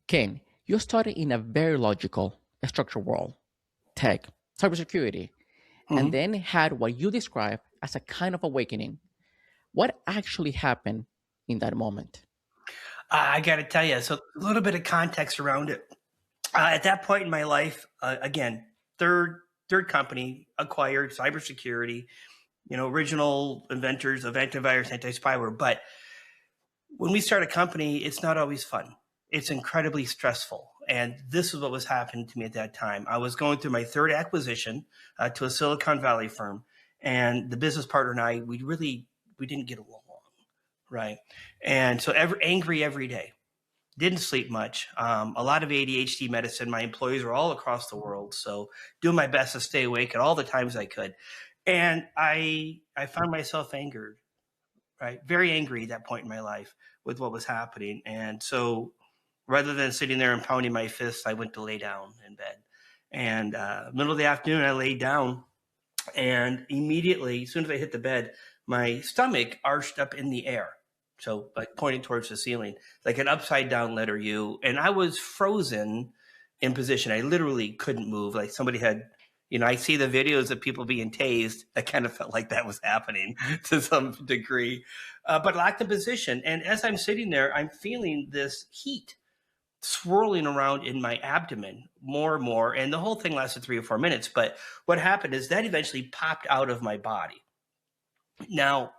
Ken, you started in a very logical, structured world, tech, cybersecurity, and Mhm. then had what you describe as a kind of awakening. What actually happened in that moment? I got to tell you, so a little bit of context around it. At that point in my life, again, third company acquired cybersecurity. Original inventors of antivirus, anti-spyware. But when we start a company, it's not always fun. It's incredibly stressful. And this is what was happening to me at that time. I was going through my third acquisition to a Silicon Valley firm, and the business partner and I, we didn't get along, right? And so angry every day. Didn't sleep much. A lot of ADHD medicine. My employees were all across the world, so doing my best to stay awake at all the times I could. And I found myself angered, right? Very angry at that point in my life with what was happening. And so rather than sitting there and pounding my fists, I went to lay down in bed. And middle of the afternoon, I laid down, and immediately, as soon as I hit the bed, my stomach arched up in the air. So like pointing towards the ceiling, like an upside down letter U. And I was frozen in position. I literally couldn't move. Like somebody had, I see the videos of people being tased. I kind of felt like that was happening to some degree, but locked in position. And as I'm sitting there, I'm feeling this heat swirling around in my abdomen more and more. And the whole thing lasted 3 or 4 minutes. But what happened is that eventually popped out of my body. Now,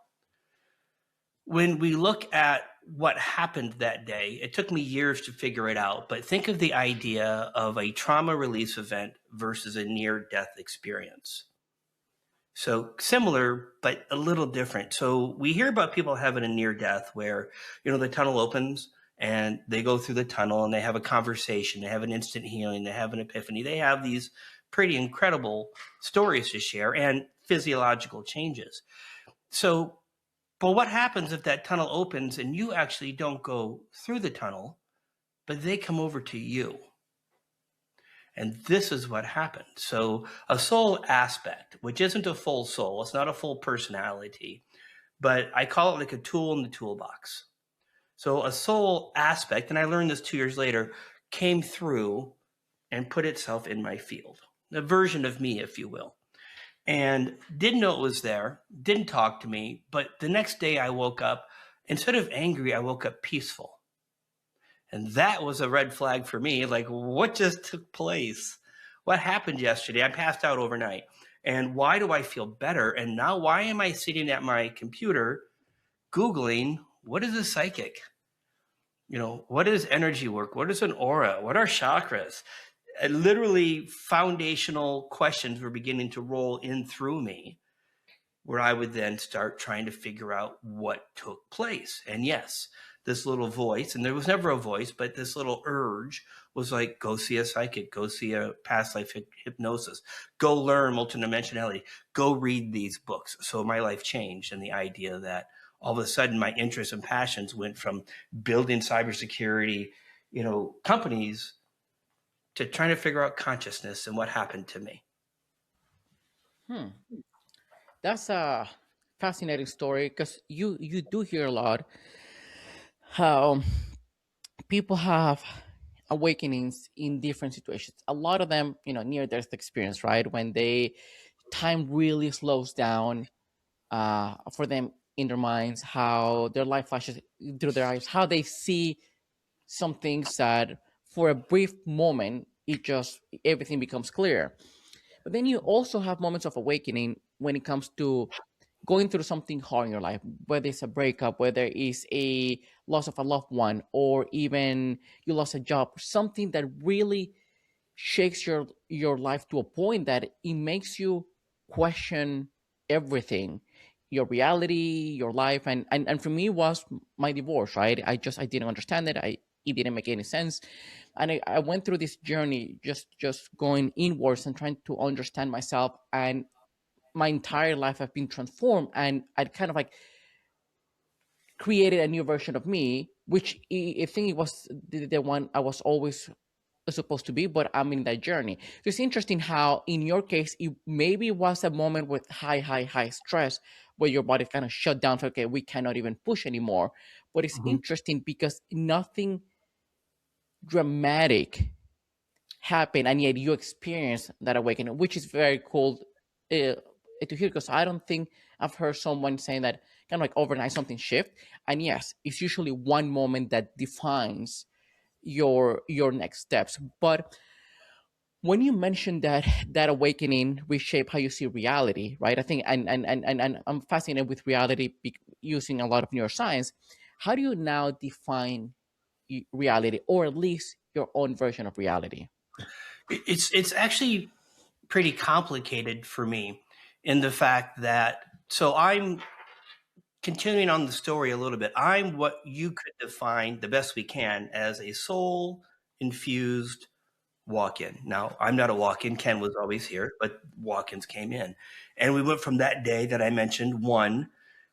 when we look at what happened that day, it took me years to figure it out. But think of the idea of a trauma release event versus a near death experience. So similar, but a little different. So we hear about people having a near death where, the tunnel opens and they go through the tunnel and they have a conversation, they have an instant healing, they have an epiphany. They have these pretty incredible stories to share and physiological changes. So, but what happens if that tunnel opens and you actually don't go through the tunnel, but they come over to you? And this is what happened. So a soul aspect, which isn't a full soul, it's not a full personality, but I call it like a tool in the toolbox. So a soul aspect, and I learned this 2 years later, came through and put itself in my field, a version of me, if you will. And didn't know it was there, didn't talk to me, but the next day I woke up, instead of angry, I woke up peaceful. And that was a red flag for me. Like, what just took place? What happened yesterday? I passed out overnight. And why do I feel better? And now, why am I sitting at my computer Googling, what is a psychic? What is energy work? What is an aura? What are chakras? Literally, foundational questions were beginning to roll in through me, where I would then start trying to figure out what took place. And yes, this little voice, and there was never a voice, but this little urge was like, go see a psychic, go see a past life hypnosis, go learn multidimensionality, go read these books. So my life changed, and the idea that all of a sudden my interests and passions went from building cybersecurity, companies, to trying to figure out consciousness and what happened to me. Hmm. That's a fascinating story because you do hear a lot how people have awakenings in different situations. A lot of them, near death experience, right? When they time really slows down for them in their minds, how their life flashes through their eyes, how they see some things that for a brief moment it just everything becomes clear. But then you also have moments of awakening when it comes to going through something hard in your life, whether it's a breakup, whether it's a loss of a loved one, or even you lost a job, something that really shakes your life to a point that it makes you question everything, your reality, your life. And for me was my divorce, right? I didn't understand it. It didn't make any sense. And I went through this journey just going inwards and trying to understand myself. And my entire life have been transformed, and I kind of like created a new version of me, which I think it was the one I was always supposed to be, but I'm in that journey. So it's interesting how in your case it maybe was a moment with high stress where your body kind of shut down, so okay, we cannot even push anymore. But it's Mhm. interesting because nothing dramatic happen, and yet you experience that awakening, which is very cool to hear, because I don't think I've heard someone saying that kind of like overnight something shift. And yes, it's usually one moment that defines your next steps. But when you mentioned that that awakening reshape how you see reality, right? I think, and I'm fascinated with reality using a lot of neuroscience. How do you now define reality, or at least your own version of reality? It's actually pretty complicated for me in the fact that, so I'm continuing on the story a little bit. I'm what you could define the best we can as a soul infused walk in. Now, I'm not a walk in. Ken was always here, but walk ins came in. And we went from that day that I mentioned, one,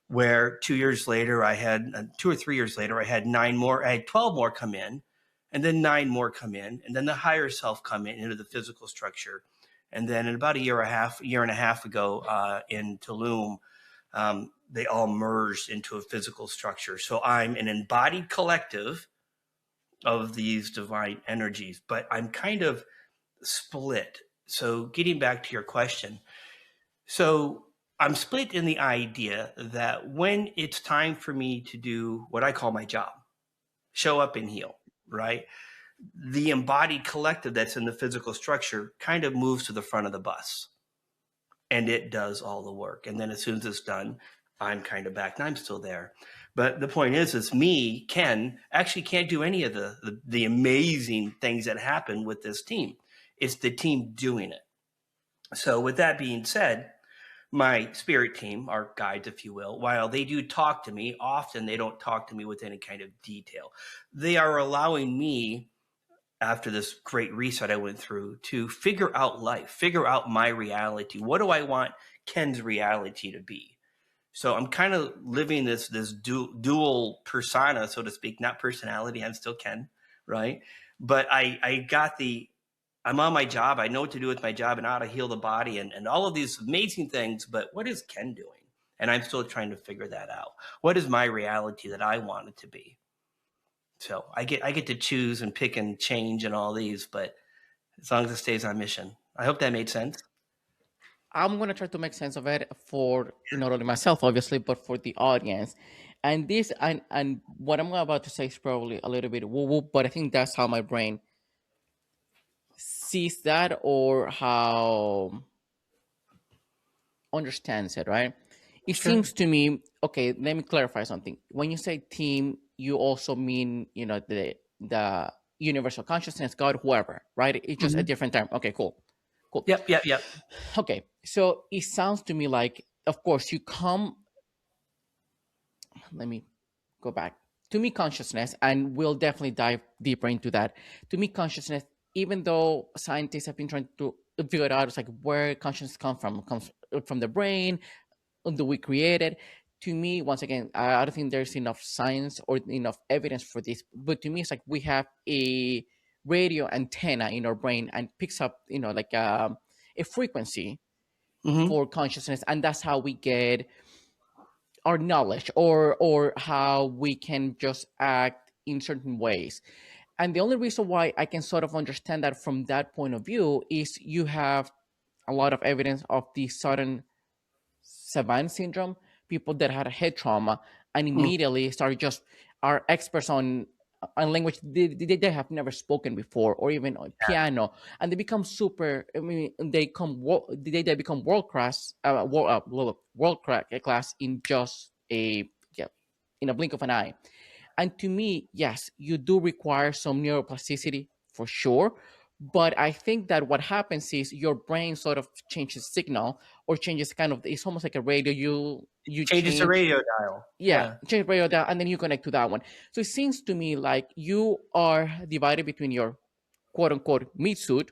where 2 years later, I had 2 or 3 years later, I had nine more, I had 12 more come in, and then nine more come in, and then the higher self come in into the physical structure. And then in about year and a half ago in Tulum, they all merged into a physical structure. So I'm an embodied collective of these divine energies, but I'm kind of split. So getting back to your question, so I'm split in the idea that when it's time for me to do what I call my job, show up and heal, right? The embodied collective that's in the physical structure kind of moves to the front of the bus and it does all the work. And then as soon as it's done, I'm kind of back and I'm still there. But the point is me, Ken, actually can't do any of the amazing things that happen with this team. It's the team doing it. So with that being said, my spirit team, our guides, if you will, while they do talk to me, often they don't talk to me with any kind of detail. They are allowing me, after this great reset I went through, to figure out life, figure out my reality. What do I want Ken's reality to be? So I'm kind of living this dual persona, so to speak, not personality. I'm still Ken, right? But I'm on my job. I know what to do with my job and how to heal the body and all of these amazing things. But what is Ken doing? And I'm still trying to figure that out. What is my reality that I want it to be? So I get to choose and pick and change and all these, but as long as it stays on mission. I hope that made sense. I'm gonna try to make sense of it for not only myself, obviously, but for the audience. And this and what I'm about to say is probably a little bit woo woo, but I think that's how my brain sees that, or how understands it, right? It Sure. seems to me, okay, let me clarify something. When you say team, you also mean, the universal consciousness, God, whoever, right? It's just a Hmm. different term. Okay, cool. Cool. Yep, yep, yep. Okay. So it sounds to me like, of course, you come, let me go back. To me, consciousness, and we'll definitely dive deeper into that. To me, consciousness, even though scientists have been trying to figure it out, it's like where consciousness comes from. It comes from the brain, do we create it? To me, once again, I don't think there's enough science or enough evidence for this. But to me, it's like we have a radio antenna in our brain and picks up, like a frequency Hmm. for consciousness, and that's how we get our knowledge, or how we can just act in certain ways. And the only reason why I can sort of understand that from that point of view is you have a lot of evidence of the sudden Savant syndrome, people that had a head trauma and immediately started just are experts on language they have never spoken before, or even on piano, and they become super. I mean, they become world class, class in just a yeah, in a blink of an eye. And to me, yes, you do require some neuroplasticity for sure. But I think that what happens is your brain sort of changes signal, or changes kind of, it's almost like a radio. You Changes the change, radio dial. yeah, Yeah. change radio down, and then you connect to that one. So it seems to me like you are divided between your quote unquote meat suit,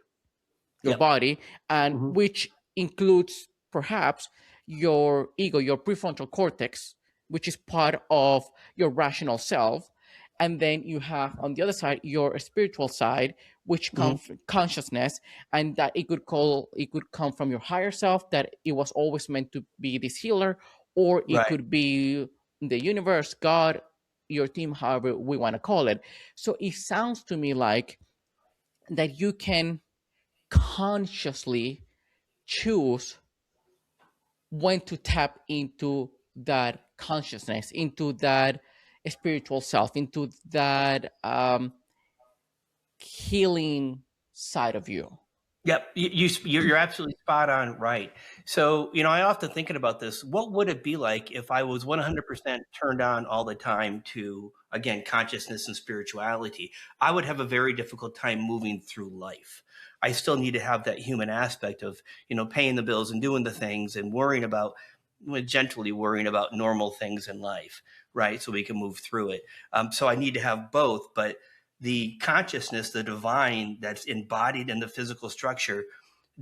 your Yep. body, and Hmm. which includes perhaps your ego, your prefrontal cortex, which is part of your rational self. And then you have on the other side your spiritual side, which Hmm. comes from consciousness, and that it could come from your higher self, that it was always meant to be this healer, or it Right. could be the universe, God. your team, however we want to call it. So it sounds to me like that you can consciously choose when to tap into that consciousness, into that spiritual self, into that healing side of you. Yep, you're absolutely spot on right. So, I often thinking about this. What would it be like if I was 100% turned on all the time to, again, consciousness and spirituality? I would have a very difficult time moving through life. I still need to have that human aspect of, paying the bills and doing the things and worrying about, well, gently worrying about normal things in life, right? So we can move through it. So I need to have both, but the consciousness, the divine that's embodied in the physical structure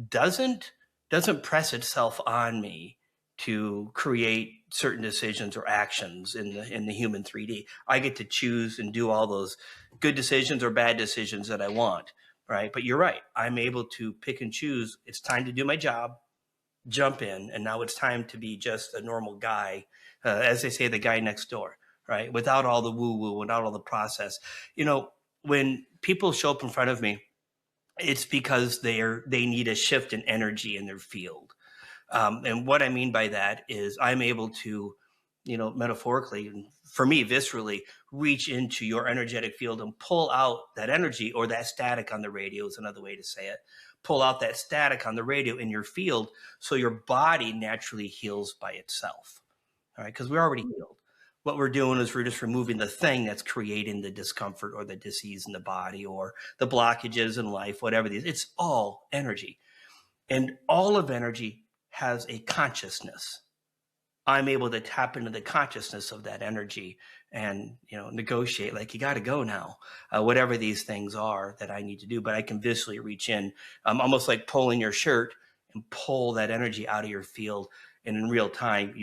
doesn't doesn't press itself on me to create certain decisions or actions in the human 3D. I get to choose and do all those good decisions or bad decisions that I want, right? But you're right. I'm able to pick and choose. It's time to do my job, jump in, and now it's time to be just a normal guy, as they say, the guy next door, right? Without all the woo woo, without all the process. When people show up in front of me, it's because they need a shift in energy in their field. And what I mean by that is I'm able to, metaphorically, and for me, viscerally, reach into your energetic field and pull out that energy or that static on the radio is another way to say it. Pull out that static on the radio in your field so your body naturally heals by itself. All right. Because we're already healed. What we're doing is we're just removing the thing that's creating the discomfort or the disease in the body or the blockages in life, whatever these. It's all energy. And all of energy has a consciousness. I'm able to tap into the consciousness of that energy and, negotiate like you got to go now, whatever these things are that I need to do. But I can viscerally reach in, almost like pulling your shirt and pull that energy out of your field. And in real time,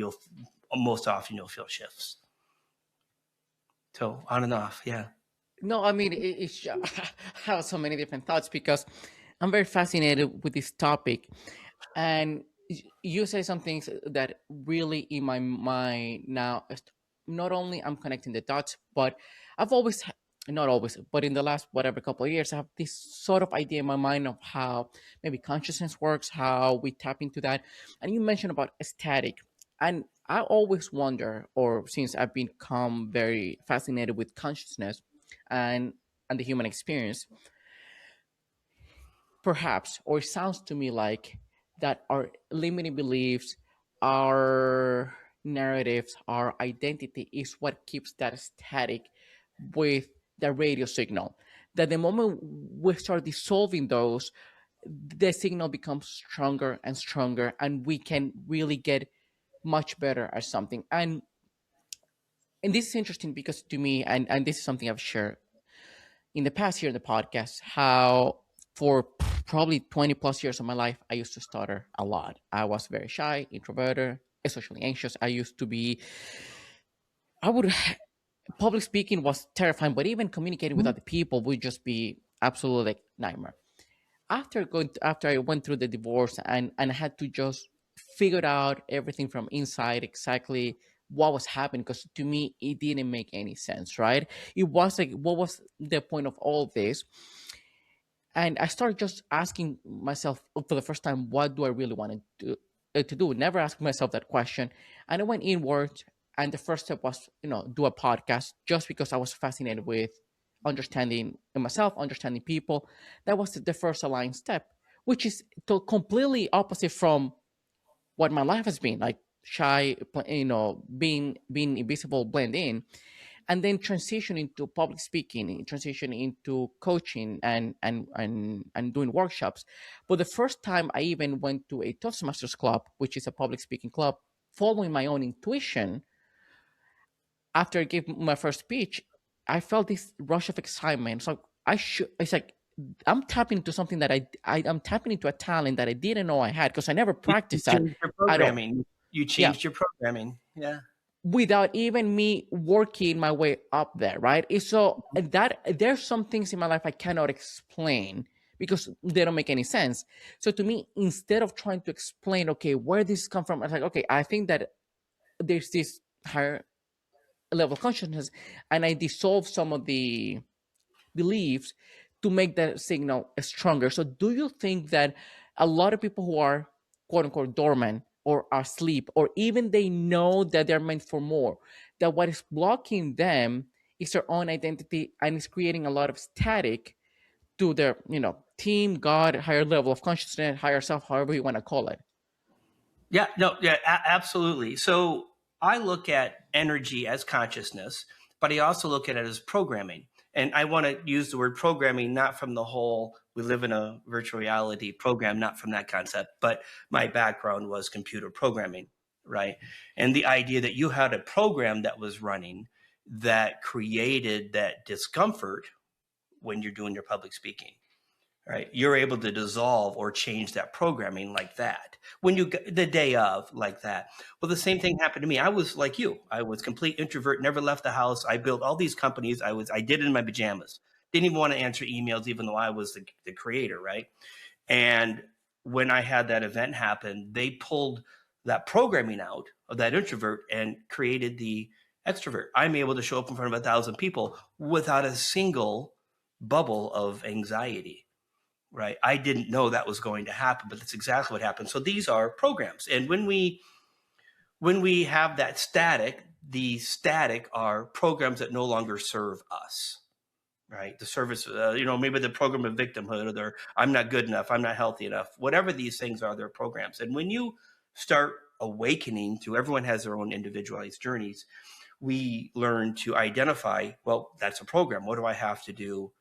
most often you'll feel shifts. So on and off. Yeah. No, I mean, I have so many different thoughts because I'm very fascinated with this topic. And you say some things that really in my mind now, not only I'm connecting the dots, but I've always, not always, but in the last whatever couple of years, I have this sort of idea in my mind of how maybe consciousness works, how we tap into that. And you mentioned about aesthetic. And I always wonder, or since I've become very fascinated with consciousness and the human experience, perhaps, or it sounds to me like that our limiting beliefs, our narratives, our identity is what keeps that static with the radio signal. That the moment we start dissolving those, the signal becomes stronger and stronger, and we can really get much better at something. And this is interesting because to me, and this is something I've shared in the past here in the podcast, how for probably 20 plus years of my life, I used to stutter a lot. I was very shy, introverted, socially anxious. I used to be, I would, public speaking was terrifying, but even communicating with other people would just be absolutely like nightmare. After I went through the divorce and I had to just figure out everything from inside exactly what was happening, because to me it didn't make any sense, right? It was like, what was the point of all this? And I started just asking myself for the first time, what do I really want to do? Never ask myself that question. And I went inward, and the first step was, do a podcast, just because I was fascinated with understanding myself, understanding people. That was the first aligned step, which is completely opposite from what my life has been like: shy, being invisible, blend in, and then transition into public speaking, transition into coaching and doing workshops. But the first time I even went to a Toastmasters club, which is a public speaking club, following my own intuition, after I gave my first speech, I felt this rush of excitement. So it's like I'm tapping into something that I'm tapping into a talent that I didn't know I had, because I never You practiced that changed your at all. programming. You Yeah, changed your programming. Yeah. without even me working my way up there, right? So that there's some things in my life I cannot explain because they don't make any sense. So to me, instead of trying to explain, okay, where this come from, I was like, okay, I think that there's this higher level of consciousness, and I dissolve some of the beliefs to make that signal stronger. So, do you think that a lot of people who are quote unquote dormant or are asleep, or even they know that they're meant for more, that what is blocking them is their own identity and is creating a lot of static to their, team, God, higher level of consciousness, higher self, however you want to call it? Yeah, no, yeah, absolutely. So I look at energy as consciousness, but I also look at it as programming. And I want to use the word programming not from the whole we live in a virtual reality program, not from that concept, but my background was computer programming, right? And the idea that you had a program that was running that created that discomfort when you're doing your public speaking, right? You're able to dissolve or change that programming like that when you the day of like that. Well, the same thing happened to me. I was like you. I was complete introvert, never left the house. I built all these companies. I did it in my pajamas. Didn't even want to answer emails, even though I was the creator, right? And when I had that event happen, they pulled that programming out of that introvert and created the extrovert. I'm able to show up in front of 1,000 people without a single bubble of anxiety, right? I didn't know that was going to happen, but that's exactly what happened. So these are programs. And when we have that static, the static are programs that no longer serve us, right? The service, maybe the program of victimhood, or their I'm not good enough, I'm not healthy enough, whatever these things are, they're programs. And when you start awakening to, everyone has their own individualized journeys, we learn to identify, well, that's a program. What do I have to do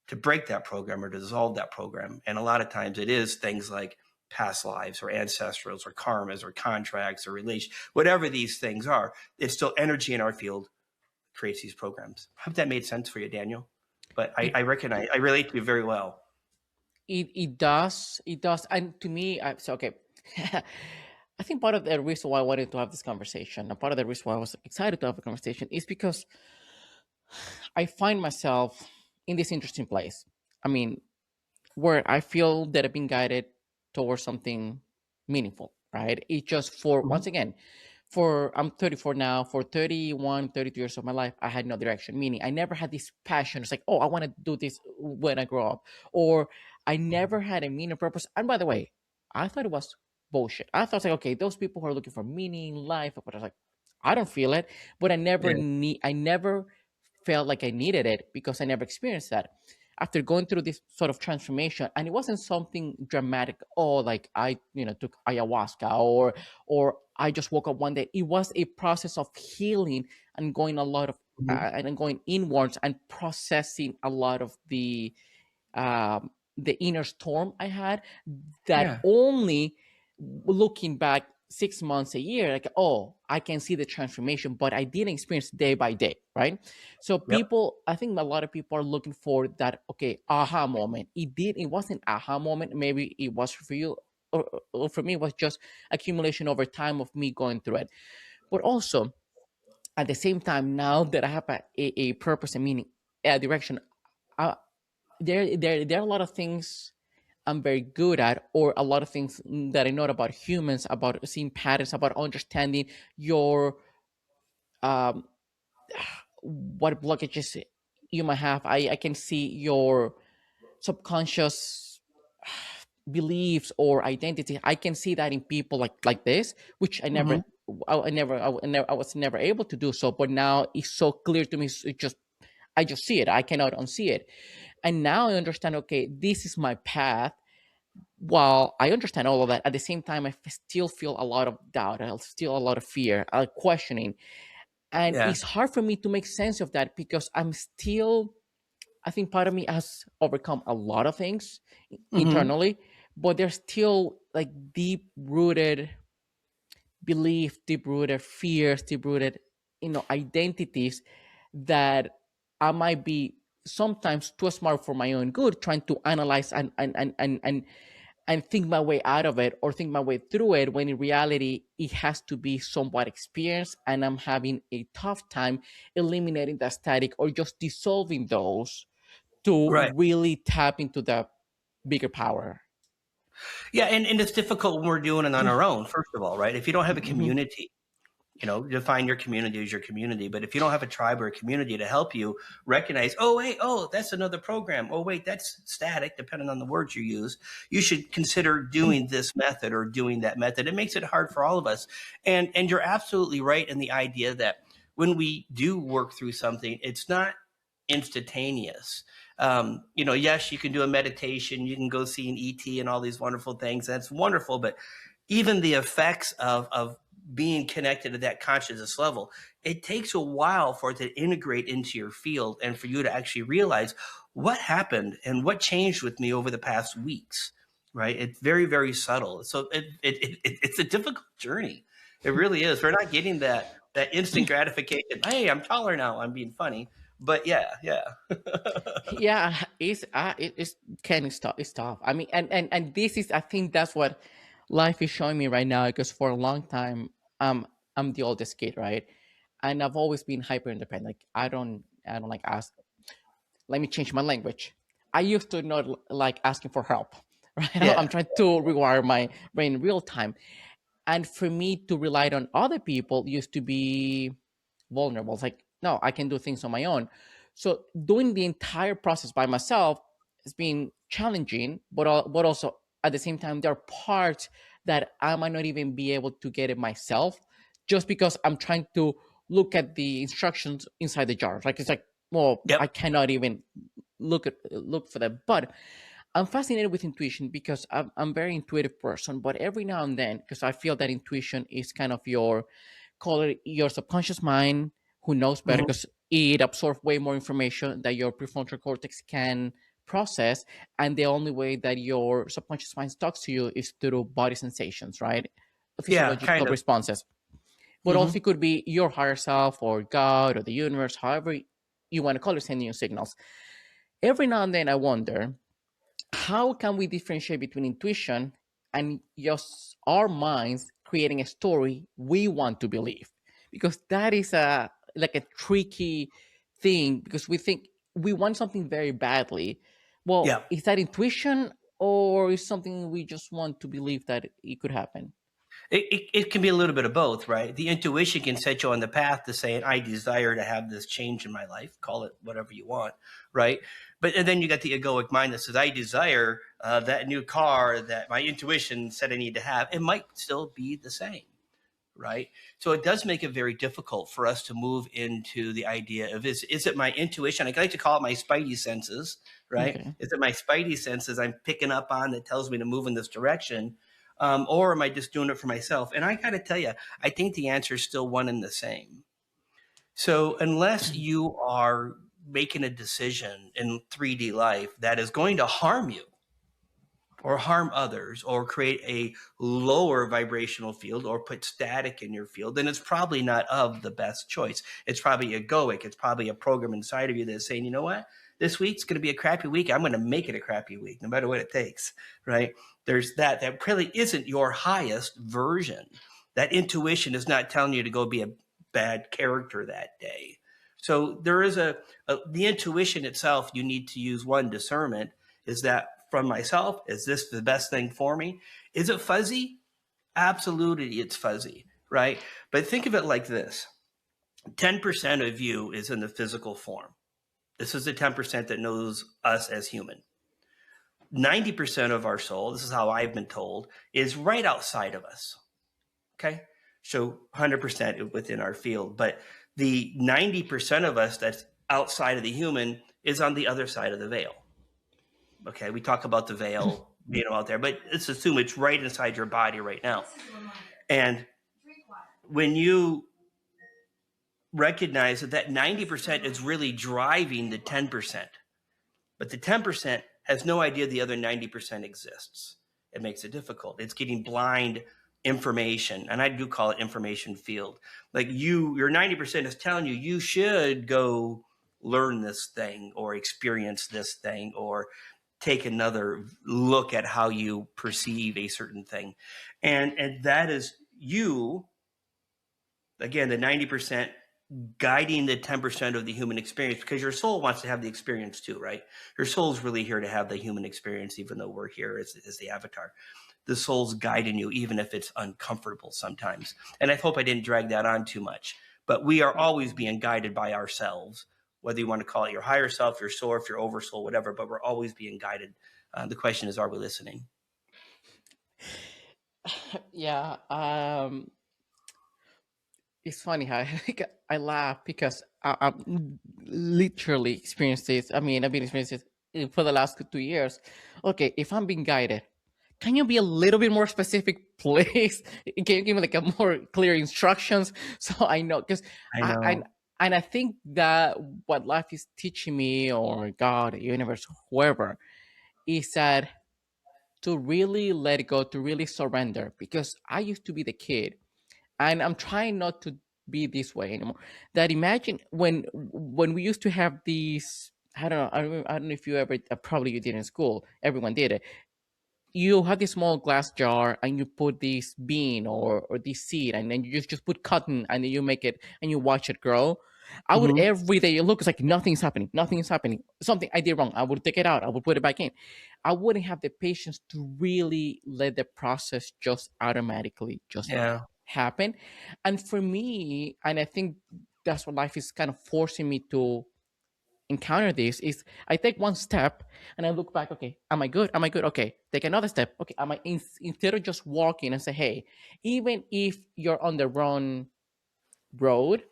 to break that program or to dissolve that program? And a lot of times it is things like past lives or ancestrals or karmas or contracts or relation, whatever these things are. It's still energy in our field creates these programs. I hope that made sense for you, Daniel. But I, It I recognize, I relate to you very well. it does, and to me, so okay. I think part of the reason why I wanted to have this conversation, and part of the reason why I was excited to have a conversation, is because I find myself in this interesting place. I mean, where I feel that I've been guided towards something meaningful, right? It just, for Mhm. once again, for I'm 34 now, for 31, 32 years of my life, I had no direction. Meaning I never had this passion. It's like, oh, I want to do this when I grow up. Or I never had a meaning or purpose. And by the way, I thought it was bullshit. I thought, like, okay, those people who are looking for meaning, life, but I was like, I don't feel it. But Yeah. I never felt like I needed it because I never experienced that. After going through this sort of transformation, and it wasn't something dramatic, oh, like I, took ayahuasca, or I just woke up one day. It was a process of healing and going a lot of Mhm. and going inwards and processing a lot of the inner storm I had, that Yeah. only looking back 6 months, a year, like, oh, I can see the transformation, but I didn't experience day by day, right? So Yep. people, I think a lot of people are looking for that, okay, aha moment. It wasn't aha moment. Maybe it was for you, or for me, it was just accumulation over time of me going through it. But also, at the same time, now that I have a purpose and meaning, a direction, uh, there are a lot of things I'm very good at, or a lot of things that I know about humans, about seeing patterns, about understanding your um, what blockages you might have. I can see your subconscious beliefs or identity. I can see that in people like this, which Hmm. I was never able to do so. But now it's so clear to me. I just see it. I cannot unsee it. And now I understand. Okay, this is my path. While I understand all of that, at the same time, still feel a lot of doubt. I still a lot of fear, questioning, and Yeah. it's hard for me to make sense of that because I'm still. I think part of me has overcome a lot of things Hmm. internally, but there's still like deep rooted belief, deep rooted fears, deep rooted, identities that I might be sometimes too smart for my own good, trying to analyze and think my way out of it or think my way through it, when in reality it has to be somewhat experienced, and I'm having a tough time eliminating that static or just dissolving those to Right. really tap into the bigger power. Yeah. And it's difficult when we're doing it on our own, first of all, right? If you don't have a Hmm. community, define your community as your community. But if you don't have a tribe or a community to help you recognize, oh, wait, oh, that's another program. Oh, wait, that's static, depending on the words you use. You should consider doing this method or doing that method. It makes it hard for all of us. And you're absolutely right in the idea that when we do work through something, it's not instantaneous. Yes, you can do a meditation, you can go see an ET and all these wonderful things. That's wonderful. But even the effects of being connected to that consciousness level, it takes a while for it to integrate into your field and for you to actually realize what happened and what changed with me over the past weeks. Right? It's very, very subtle. So it's a difficult journey. It really is. We're not getting that instant gratification. Hey, I'm taller now. I'm being funny. But yeah. Yeah, it's kind of tough. It's tough. I mean, and this is, I think that's what life is showing me right now. Because for a long time, I'm the oldest kid, right? And I've always been hyper independent. Like I don't like ask. Let me change my language. I used to not like asking for help, right? I'm Yeah. trying to rewire my brain in real time. And for me to rely on other people used to be vulnerable. It's like, no, I can do things on my own. So doing the entire process by myself has been challenging, but also at the same time, there are parts that I might not even be able to get it myself, just because I'm trying to look at the instructions inside the jar. Like it's like, well, I Yep. cannot even look for that. But I'm fascinated with intuition because I'm a very intuitive person, but every now and then, because I feel that intuition is kind of call it your subconscious mind who knows better Mhm. because it absorbs way more information that your prefrontal cortex can process. And the only way that your subconscious mind talks to you is through body sensations, right? Yeah, Physiological kind of. responses. But also Hmm. it could be your higher self or God or the universe, however you want to call it, sending you signals. Every now and then I wonder, how can we differentiate between intuition and just our minds creating a story we want to believe? Because that is a like a tricky thing, because we think we want something very badly. Well, Yeah. is that intuition, or is something we just want to believe that it could happen? It can be a little bit of both, right? The intuition can set you on the path to saying, I desire to have this change in my life, call it whatever you want, right? But and then you got the egoic mind that says, I desire that new car that my intuition said I need to have. It might still be the same, right? So it does make it very difficult for us to move into the idea of, is it my intuition? I like to call it my spidey senses, right? Okay. Is it my spidey senses I'm picking up on that tells me to move in this direction? Or am I just doing it for myself? And I got to tell you, I think the answer is still one and the same. So unless you are making a decision in 3D life that is going to harm you, or harm others or create a lower vibrational field or put static in your field, then it's probably not of the best choice. It's probably egoic. It's probably a program inside of you that's saying, you know what? This week's going to be a crappy week. I'm going to make it a crappy week, no matter what it takes, right? There's that really isn't your highest version. That intuition is not telling you to go be a bad character that day. So there is the intuition itself. You need to use one discernment. Is that from myself? Is this the best thing for me? Is it fuzzy? Absolutely, it's fuzzy, right? But think of it like this: 10% of you is in the physical form. This is the 10% that knows us as human. 90% of our soul, this is how I've been told, is right outside of us. Okay. So 100% within our field. But the 90% of us that's outside of the human is on the other side of the veil. Okay, we talk about the veil being out there, but let's assume it's right inside your body right now. And when you recognize that 90% is really driving the 10%, but the 10% has no idea the other 90% exists, it makes it difficult. It's getting blind information, and I do call it information field. Like your 90% is telling you you should go learn this thing or experience this thing or take another look at how you perceive a certain thing. And that is you, again, the 90% guiding the 10% of the human experience, because your soul wants to have the experience too, right? Your soul's really here to have the human experience, even though we're here as the avatar. The soul's guiding you, even if it's uncomfortable sometimes. And I hope I didn't drag that on too much, but we are always being guided by ourselves, whether you want to call it your higher self, your soul, if your oversoul, whatever, but we're always being guided. The question is, are we listening? Yeah, it's funny how I laugh because I'm literally experienced this. I mean, I've been experiencing this for the last 2 years. Okay, if I'm being guided, can you be a little bit more specific, please? Can you give me like a more clear instructions so I know? Because I I know. and I think that what life is teaching me, or God, the universe, whoever, is that to really let go, to really surrender. Because I used to be the kid, and I'm trying not to be this way anymore. That imagine when we used to have these. I don't know. I don't know if you ever. Probably you did in school. Everyone did it. You have this small glass jar and you put this bean or this seed, and then you just put cotton, and then you make it and you watch it grow. I would Hmm. every day look, it's like nothing's happening, nothing's happening. Something I did wrong, I would take it out, I would put it back in. I wouldn't have the patience to really let the process just automatically just Yeah. happen. And for me, and I think that's what life is kind of forcing me to encounter this, is I take one step and I look back. Okay, am I good? Am I good? Okay, take another step. Okay, am I instead of just walking and say, hey, even if you're on the wrong road,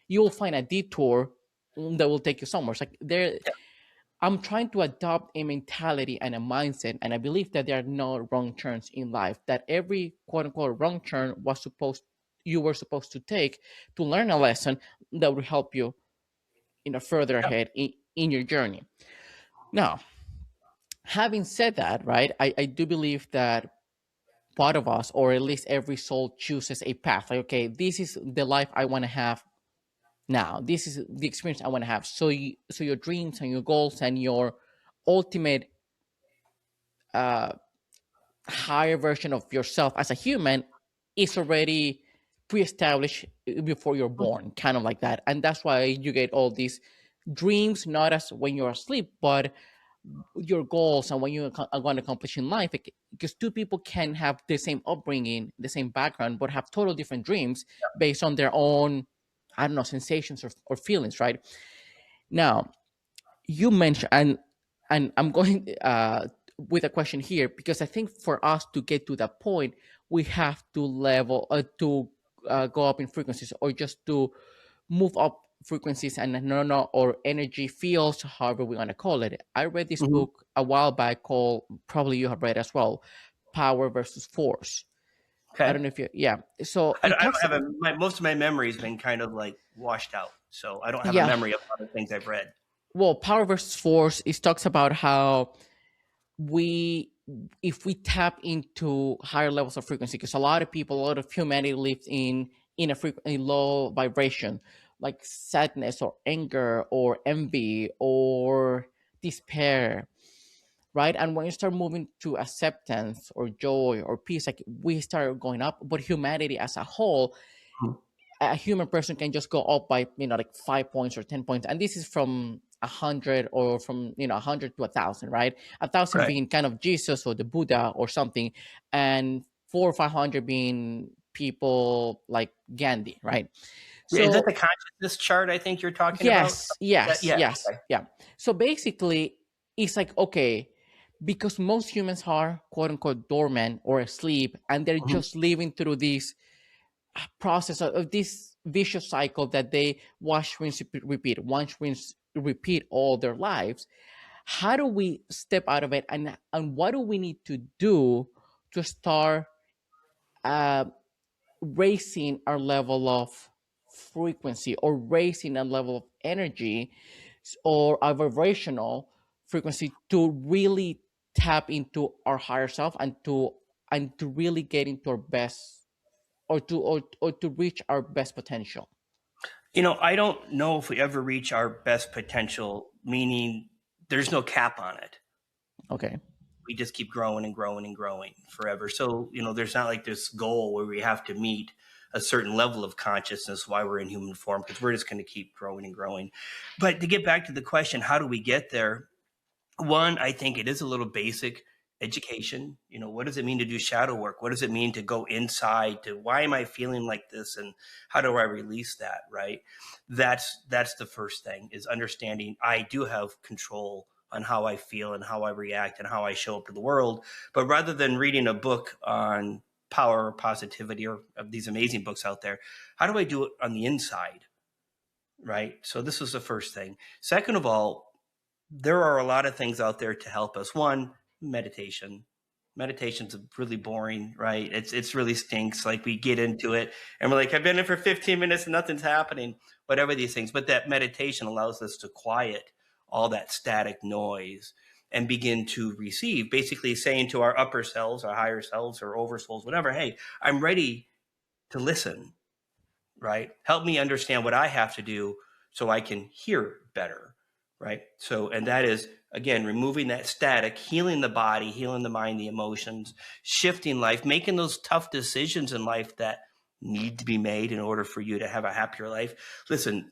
you will find a detour that will take you somewhere. It's like there, I'm trying to adopt a mentality and a mindset, and I believe that there are no wrong turns in life. That every quote unquote wrong turn was supposed you were supposed to take to learn a lesson that would help you, further Yeah. ahead in your journey. Now, having said that, right, I do believe that part of us, or at least every soul, chooses a path. Like, okay, this is the life I want to have now. This is the experience I want to have. So your dreams and your goals and your ultimate uh, higher version of yourself as a human is already pre-established before you're born, kind of like that. And that's why you get all these dreams, not as when you're asleep, but your goals and what you are going to accomplish in life. Because two people can have the same upbringing, the same background, but have total different dreams based on their own, I don't know, sensations or feelings, right? Now, you mentioned, and I'm going with a question here, because I think for us to get to that point, we have to to go up in frequencies, or just to move up frequencies and no or energy fields, however we want to call it. I read this Hmm. book a while back called, probably you have read as well, Power versus Force. I Okay. don't know if you, yeah. So it I talks, don't have most of my memory has been kind of like washed out. So I don't have a yeah. memory of a lot of things I've read. Well, Power versus Force, it talks about how we if we tap into higher levels of frequency, because a lot of people, a lot of humanity lives in a low vibration, like sadness or anger or envy or despair, right? And when you start moving to acceptance or joy or peace, like we start going up. But humanity as a whole, Mhm. a human person can just go up by, like 5 points or 10 points, and this is from 100, or from 100 to 1,000, right? 1,000 Right. being kind of Jesus or the Buddha or something, and 4 or 500 being people like Gandhi, right? Yeah, is that So the consciousness chart I think you're talking about? yes, yes, Yeah. yes, Okay. yeah. So basically, it's like, okay, because most humans are quote unquote dormant or asleep, and they're Mhm. just living through this process of this vicious cycle that they wash, rinse, repeat, wash, rinse, repeat all their lives. How do we step out of it, and what do we need to do to start uh, raising our level of frequency, or raising a level of energy, or a vibrational frequency, to really tap into our higher self, and to really get into our best, or to reach our best potential. I don't know if we ever reach our best potential, meaning there's no cap on it. Okay. We just keep growing and growing and growing forever. So, there's not like this goal where we have to meet. a certain level of consciousness, why we're in human form, because we're just going to keep growing and growing. But to get back to the question, how do we get there? One, I think it is a little basic education. What does it mean to do shadow work? What does it mean to go inside to why am I feeling like this, and how do I release that? Right. That's the first thing, is understanding I do have control on how I feel and how I react and how I show up to the world. But rather than reading a book on power or positivity or of these amazing books out there, how do I do it on the inside? Right. So this was the first thing. Second of all, there are a lot of things out there to help us. One, meditation. Meditation's really boring, right? It's really stinks. Like, we get into it and we're like, I've been in for 15 minutes and nothing's happening, whatever these things. But that meditation allows us to quiet all that static noise and begin to receive, basically saying to our upper selves, our higher selves, or oversouls, whatever, hey, I'm ready to listen, right? Help me understand what I have to do so I can hear better, right? So, and that is, again, removing that static, healing the body, healing the mind, the emotions, shifting life, making those tough decisions in life that need to be made in order for you to have a happier life. Listen,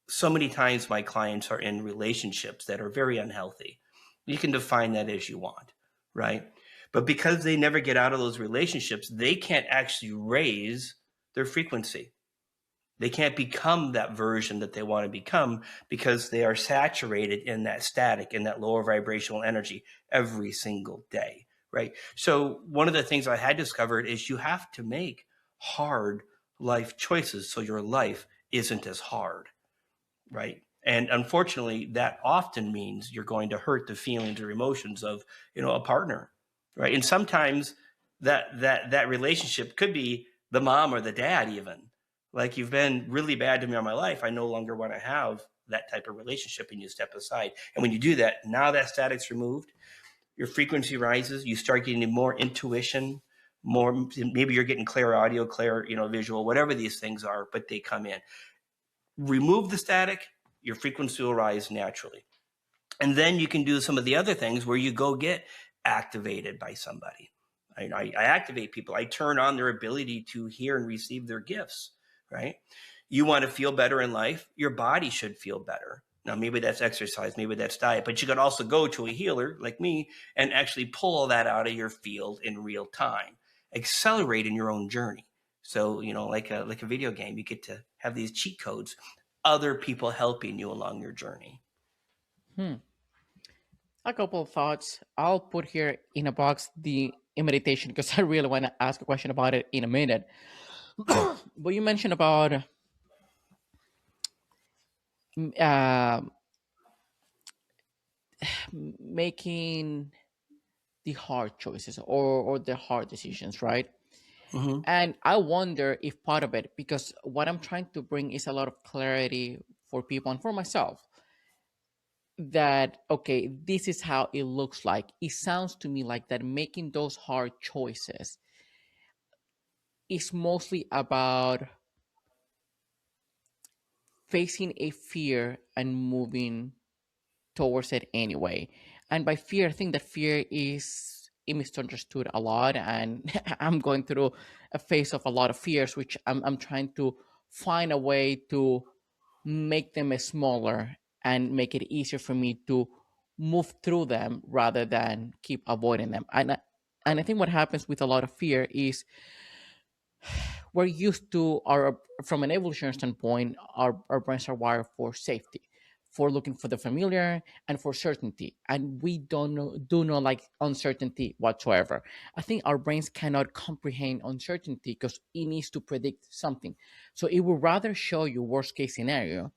so many times my clients are in relationships that are very unhealthy. You can define that as you want, right? But because they never get out of those relationships, they can't actually raise their frequency. They can't become that version that they want to become because they are saturated in that static, in that lower vibrational energy every single day, right? So one of the things I had discovered is you have to make hard life choices so your life isn't as hard, right? And unfortunately, that often means you're going to hurt the feelings or emotions of, a partner, right? And sometimes that relationship could be the mom or the dad, even. Like, you've been really bad to me all my life. I no longer want to have that type of relationship, and you step aside. And when you do that, now that static's removed, your frequency rises. You start getting more intuition, more, maybe you're getting clear audio, clear, visual, whatever these things are, but they come in. Remove the static, your frequency will rise naturally. And then you can do some of the other things where you go get activated by somebody. I activate people. I turn on their ability to hear and receive their gifts, right? You want to feel better in life. Your body should feel better. Now, maybe that's exercise, maybe that's diet, but you could also go to a healer like me and actually pull all that out of your field in real time, accelerating your own journey. So, like a video game, you get to have these cheat codes, other people helping you along your journey. Hmm. A couple of thoughts. I'll put here in a box the meditation because I really want to ask a question about it in a minute. But you mentioned about uh, making the hard choices or the hard decisions, right? Mm-hmm. And I wonder if part of it, because what I'm trying to bring is a lot of clarity for people and for myself, that okay, this is how it looks like. It sounds to me like that making those hard choices is mostly about facing a fear and moving towards it anyway. And by fear, I think that fear is misunderstood a lot. And I'm going through a phase of a lot of fears, which I'm trying to find a way to make them smaller and make it easier for me to move through them rather than keep avoiding them. And I think what happens with a lot of fear is we're used to our from an evolutionary standpoint, our brains are wired for safety, for looking for the familiar and for certainty, and we do not like uncertainty whatsoever. I think our brains cannot comprehend uncertainty because it needs to predict something, so it would rather show you worst case scenario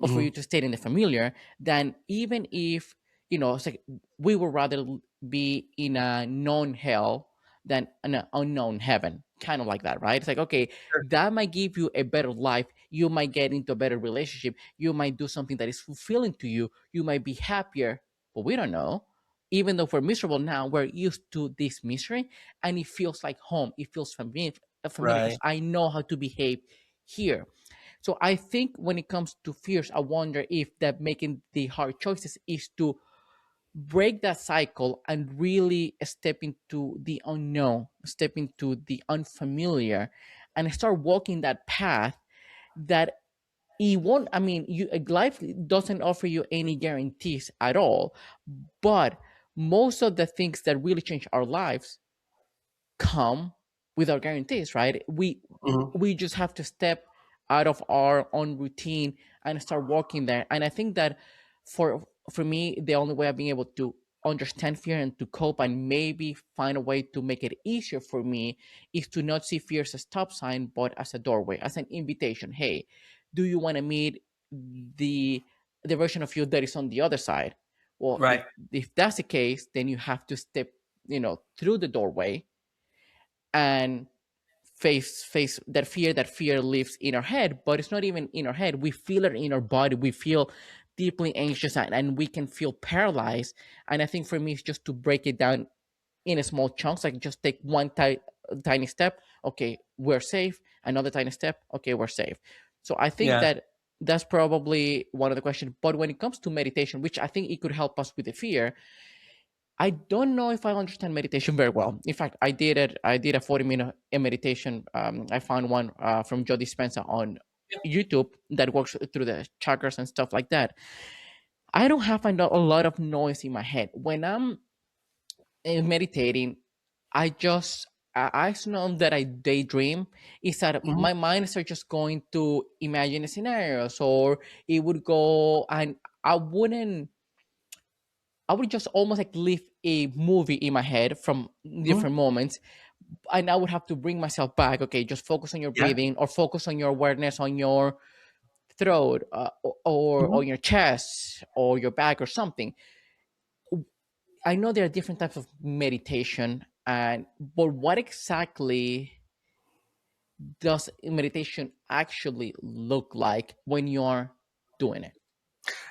or for you Mm-hmm. to stay in the familiar than, even if it's like we would rather be in a known hell than an unknown heaven, kind of like that, right? It's like, okay, Sure. that might give you a better life, you might get into a better relationship, you might do something that is fulfilling to you, you might be happier, but we don't know. Even though we're miserable now, we're used to this misery, and it feels like home, it feels familiar because Right. I know how to behave here. So I think when it comes to fears, I wonder if that making the hard choices is to break that cycle and really step into the unknown, step into the unfamiliar, and start walking that path, that it won't, I mean, life doesn't offer you any guarantees at all, but most of the things that really change our lives come without guarantees, right? Mhm. We just have to step out of our own routine and start walking there. And I think that for me, the only way of being able to understand fear and to cope and maybe find a way to make it easier for me is to not see fear as a stop sign, but as a doorway, as an invitation. Hey, do you want to meet the the version of you that is on the other side? Well, Right. if that's the case, then you have to step, through the doorway and face that fear. That fear lives in our head, but it's not even in our head. We feel it in our body. We feel deeply anxious, and we can feel paralyzed. And I think for me, it's just to break it down in a small chunks, like just take one tiny step. Okay, we're safe. Another tiny step. Okay, we're safe. So I think Yeah. that that's probably one of the questions. But when it comes to meditation, which I think it could help us with the fear, I don't know if I understand meditation very well. In fact, I did it. I did a 40-minute meditation. I found one from Joe Dispenza on YouTube that works through the chakras and stuff like that. I don't have a lot of noise in my head when I'm meditating. I just know that I daydream. Is that Mhm. my mind starts just going to imagine scenarios, or it would go, and I wouldn't I would just almost like live a movie in my head from Mhm. different moments, and I would have to bring myself back. Okay, just focus on your Yeah. breathing, or focus on your awareness on your throat, or Mhm. on your chest, or your back, or something. I know there are different types of meditation, and but what exactly does meditation actually look like when you're doing it?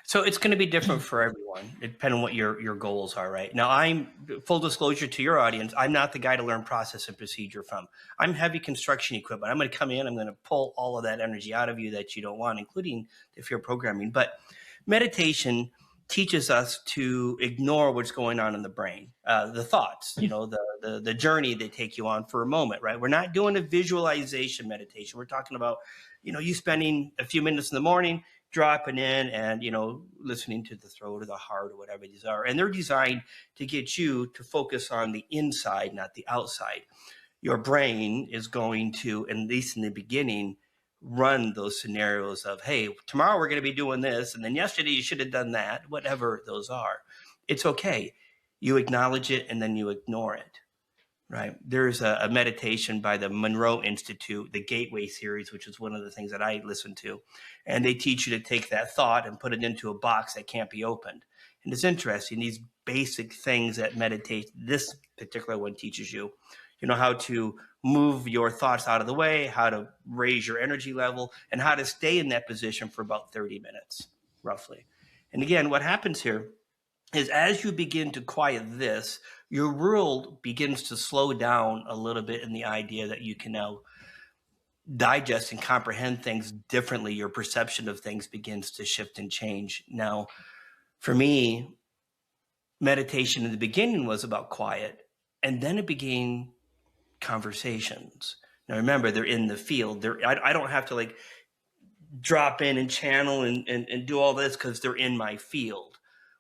So it's going to be different for everyone, depending on what your goals are. Right now, I'm full disclosure to your audience. I'm not the guy to learn process and procedure from. I'm heavy construction equipment. I'm going to come in. I'm going to pull all of that energy out of you that you don't want, including the fear programming. But meditation teaches us to ignore what's going on in the brain, the thoughts, the journey they take you on for a moment. Right? We're not doing a visualization meditation. We're talking about, you spending a few minutes in the morning dropping in and listening to the throat or the heart or whatever these are, and they're designed to get you to focus on the inside, not the outside. Your brain is going to, at least in the beginning, run those scenarios of, hey, tomorrow we're going to be doing this, and then yesterday you should have done that, whatever those are. It's okay. You acknowledge it and then you ignore it. Right. There's a meditation by the Monroe Institute, the Gateway series, which is one of the things that I listen to. And they teach you to take that thought and put it into a box that can't be opened. And it's interesting, these basic things that meditate, this particular one teaches you, how to move your thoughts out of the way, how to raise your energy level, and how to stay in that position for about 30 minutes, roughly. And again, what happens here is as you begin to quiet this, your world begins to slow down a little bit in the idea that you can now digest and comprehend things differently. Your perception of things begins to shift and change. Now, for me, meditation in the beginning was about quiet, and then it became conversations. Now, remember, they're in the field. I don't have to like drop in and channel and do all this because they're in my field.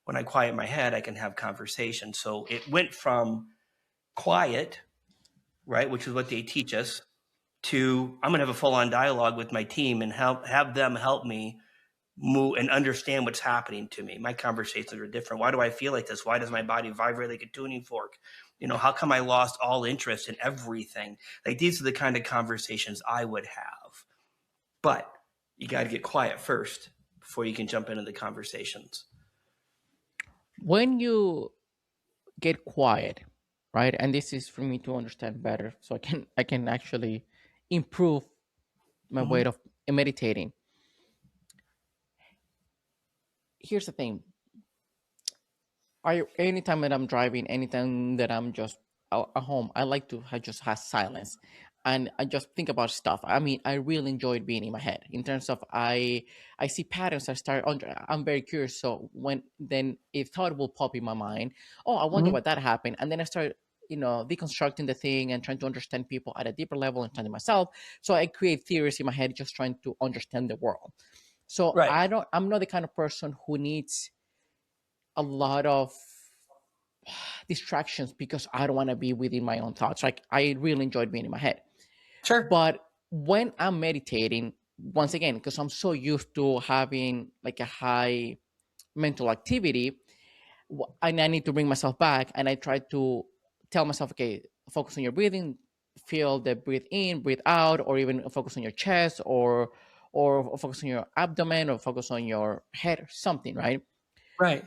When I quiet my head, I can have conversation. So it went from quiet, right, which is what they teach us, to I'm going to have a full on dialogue with my team and have them help me move and understand what's happening to me. My conversations are different. Why do I feel like this? Why does my body vibrate like a tuning fork? How come I lost all interest in everything? Like these are the kind of conversations I would have. But you got to get quiet first before you can jump into the conversations. When you get quiet, right? And this is for me to understand better, so I can actually improve my way Mhm. of meditating. Here's the thing: anytime that I'm driving, anytime that I'm just at home, I like to just have silence, and I just think about stuff. I mean, I really enjoy being in my head. In terms of I see patterns. I'm very curious. So when then a thought will pop in my mind. Oh, I wonder Mhm. what that happened, and then I start deconstructing the thing and trying to understand people at a deeper level and understanding myself. So I create theories in my head just trying to understand the world. So Right. I'm not the kind of person who needs a lot of distractions because I don't want to be within my own thoughts. Like, I really enjoyed being in my head. Sure. But when I'm meditating, once again, because I'm so used to having like a high mental activity, and I need to bring myself back, and I try to tell myself, okay, focus on your breathing, feel the breathe in, breathe out, or even focus on your chest, or focus on your abdomen, or focus on your head, or something, right? Right.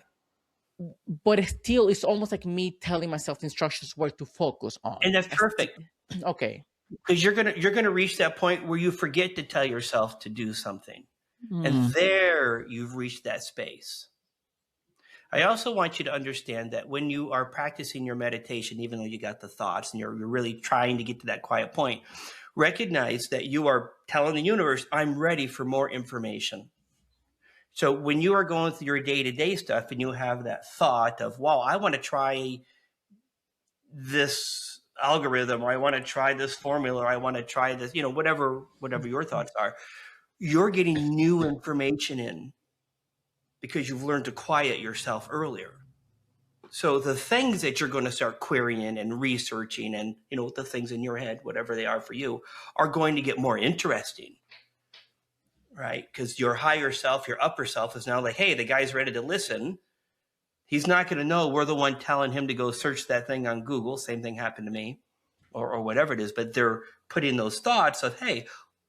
But it still, it's almost like me telling myself instructions where to focus on. And that's perfect Okay. because you're gonna reach that point where you forget to tell yourself to do something, and Hmm. there you've reached that space. I also want you to understand that when you are practicing your meditation, even though you got the thoughts and you're really trying to get to that quiet point, recognize that you are telling the universe, I'm ready for more information. So when you are going through your day to day stuff and you have that thought of, wow, I want to try this algorithm, or I want to try this formula, or I want to try this, whatever your thoughts are, you're getting new information in because you've learned to quiet yourself earlier. So the things that you're going to start querying and researching, and the things in your head, whatever they are for you, are going to get more interesting, right? Because your higher self, your upper self, is now like, hey, the guy's ready to listen. He's not going to know we're the one telling him to go search that thing on Google. Same thing happened to me, or whatever it is. But they're putting those thoughts of, hey,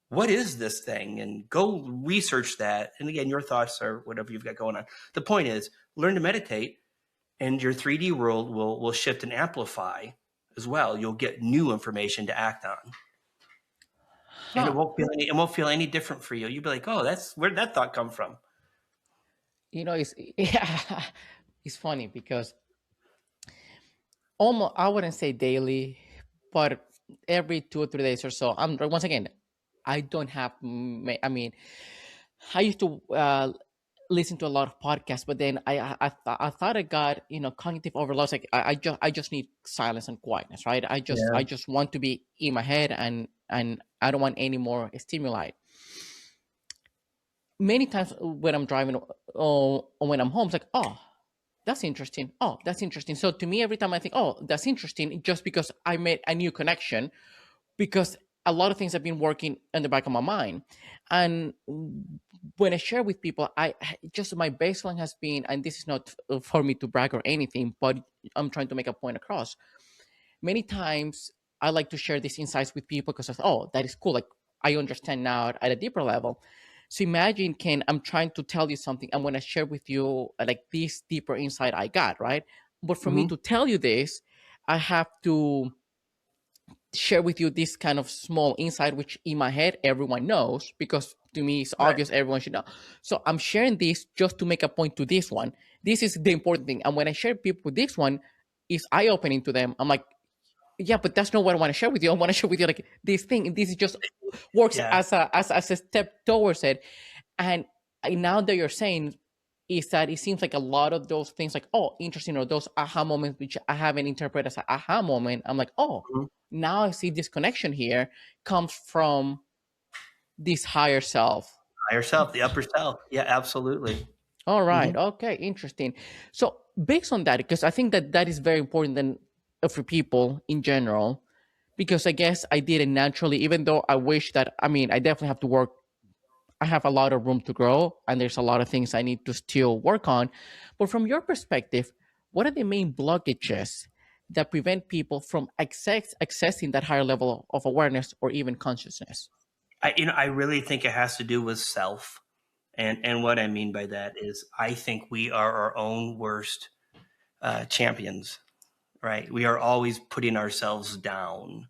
what is this thing? And go research that. And again, your thoughts are whatever you've got going on. The point is, learn to meditate, and your 3D world will shift and amplify as well. You'll get new information to act on, and Huh. it won't feel any different for you. You'll be like, oh, that's where did that thought come from? It's yeah, it's funny because almost, I wouldn't say daily, but every 2 or 3 days or so, I'm once again, I don't have I mean, I used to listen to a lot of podcasts, but then I thought I got cognitive overload. Like, I just need silence and quietness, right? I Yeah. just want to be in my head, and I don't want any more stimuli. Many times when I'm driving, or when I'm home, it's like, oh, that's interesting. Oh, that's interesting. So to me, every time I think, oh, that's interesting, just because I made a new connection, because a lot of things have been working in the back of my mind. And when I share with people, I just, my baseline has been, and this is not for me to brag or anything, but I'm trying to make a point across. Many times I like to share these insights with people because, oh, that is cool. Like, I understand now at a deeper level. So imagine, Ken, I'm trying to tell you something. I'm going to share with you like this deeper insight I got, right? But for me Hmm. to tell you this, I have to share with you this kind of small insight, which in my head everyone knows, because to me it's Right. obvious, everyone should know. So I'm sharing this just to make a point to this one. This is the important thing. And when I share people with this one, is eye-opening to them. I'm like, yeah, but that's not what I want to share with you. I want to share with you like this thing. This is just works Yeah. as a step towards it. And now that you're saying, is that it seems like a lot of those things, like, oh, interesting, or those aha moments which I haven't interpreted as an aha moment, I'm like, oh, Mhm. now I see this connection here comes from this higher self. Higher self, the upper self. Yeah, absolutely. All Hmm. right, okay, interesting. So based on that, because I think that that is very important then, for people in general, because I guess I did it naturally, even though I wish that, I mean, I definitely have to work. I have a lot of room to grow, and there's a lot of things I need to still work on. But from your perspective, what are the main blockages that prevent people from accessing that higher level of awareness or even consciousness? I really think it has to do with self, and what I mean by that is I think we are our own worst champions, right? We are always putting ourselves down.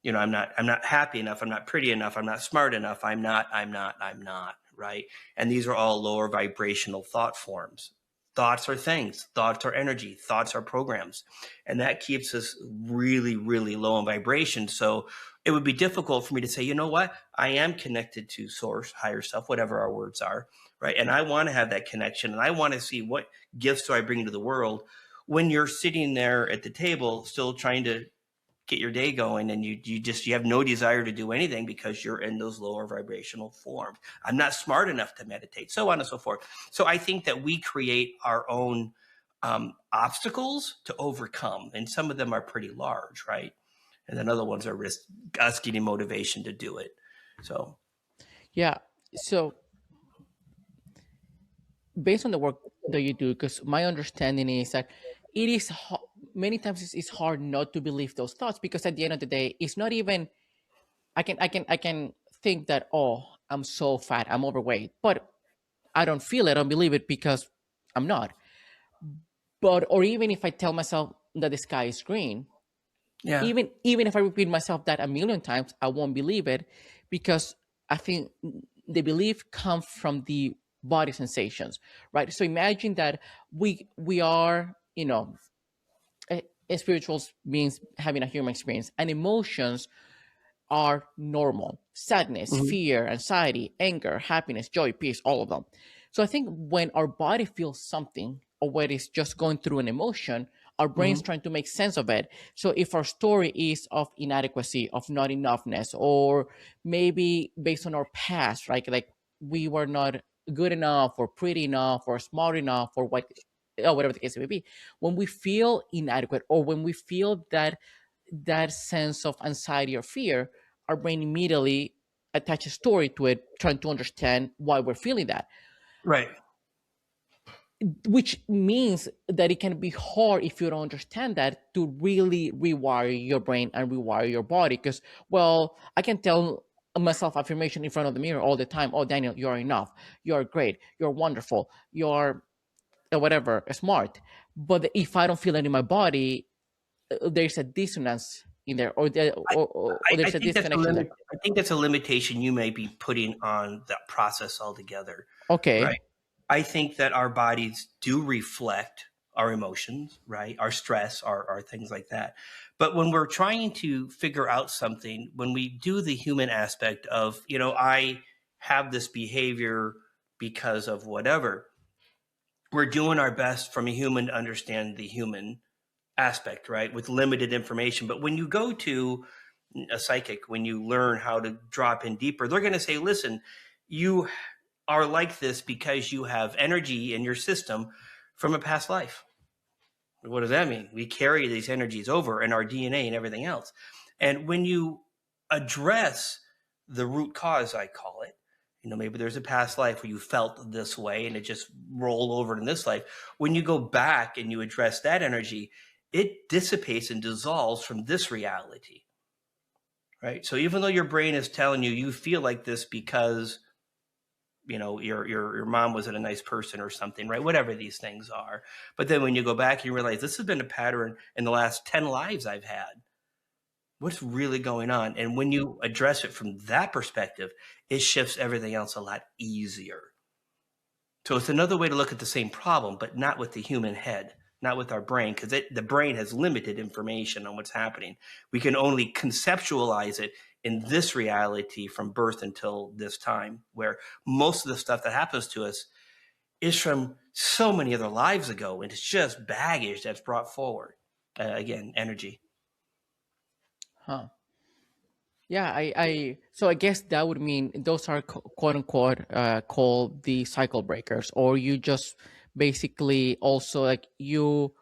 I'm not happy enough. I'm not pretty enough. I'm not smart enough. I'm not, right? And these are all lower vibrational thought forms. Thoughts are things, thoughts are energy, thoughts are programs. And that keeps us really, really low in vibration. So it would be difficult for me to say, you know what? I am connected to source, higher self, whatever our words are, right? And I want to have that connection, and I want to see what gifts do I bring to the world when you're sitting there at the table still trying to get your day going, and you have no desire to do anything because you're in those lower vibrational forms. I'm not smart enough to meditate, so on and so forth. So I think that we create our own obstacles to overcome, and some of them are pretty large, right? And then other ones are us getting motivation to do it. So Yeah. So based on the work that you do, because my understanding is that it is many times it's hard not to believe those thoughts, because at the end of the day, it's not even I can think that, oh, I'm so fat, I'm overweight, but I don't feel it, I don't believe it because I'm not. But or even if I tell myself that the sky is green, yeah. even if I repeat myself that a million times, I won't believe it, because I think the belief comes from the body sensations, right? So imagine that we are, spiritual beings having a human experience, and emotions are normal: sadness, Mm-hmm. fear, anxiety, anger, happiness, joy, peace, all of them. So I think when our body feels something, or when it's just going through an emotion, our brain's Mm-hmm. trying to make sense of it. So if our story is of inadequacy, of not enoughness, or maybe based on our past, right? Like we were not good enough, or pretty enough, or smart enough, or whatever the case may be. When we feel inadequate, or when we feel that sense of anxiety or fear, our brain immediately attaches story to it, trying to understand why we're feeling that, Right. which means that it can be hard, if you don't understand that, to really rewire your brain and rewire your body. Because, well, I can tell myself affirmation in front of the mirror all the time: oh, Daniel, you're enough, you're great, you're wonderful, you're whatever, smart. But if I don't feel it in my body, there's a dissonance in there, or I there's a think that's a disconnection there. I think that's a limitation you may be putting on that process altogether, Okay. right? I think that our bodies do reflect our emotions, right? Our stress, our things like that. But when we're trying to figure out something, when we do the human aspect of, I have this behavior because of whatever, we're doing our best from a human to understand the human aspect, right? With limited information. But when you go to a psychic, when you learn how to drop in deeper, they're going to say, listen, you are like this because you have energy in your system from a past life. What does that mean? We carry these energies over in our DNA and everything else. And when you address the root cause, I call it, maybe there's a past life where you felt this way and it just rolled over in this life. When you go back and you address that energy, it dissipates and dissolves from this reality, right? So even though your brain is telling you feel like this because your mom wasn't a nice person or something, right? Whatever these things are. But then when you go back, you realize this has been a pattern in the last 10 lives I've had. What's really going on? And when you address it from that perspective, it shifts everything else a lot easier. So it's another way to look at the same problem, but not with the human head, not with our brain, because the brain has limited information on what's happening. We can only conceptualize it in this reality from birth until this time, where most of the stuff that happens to us is from so many other lives ago, and it's just baggage that's brought forward. Again, energy. Huh. Yeah, so I guess that would mean those are quote unquote called the cycle breakers, or you just basically also, like, you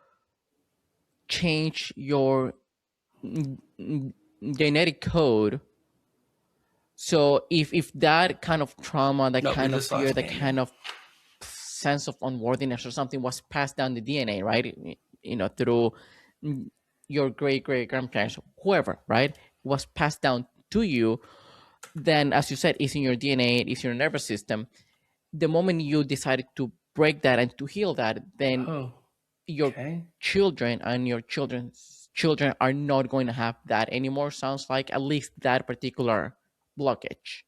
change your genetic code. So if that kind of trauma, that No, we kind of just fear, lost that Daniel. kind of sense of unworthiness or something was passed down the DNA, right? Through your great great grandparents, whoever, right? Was passed down to you. Then, as you said, it's in your DNA, it's in your nervous system. The moment you decided to break that and to heal that, then Oh, your okay. children and your children's children are not going to have that anymore. Sounds like, at least that particular blockage.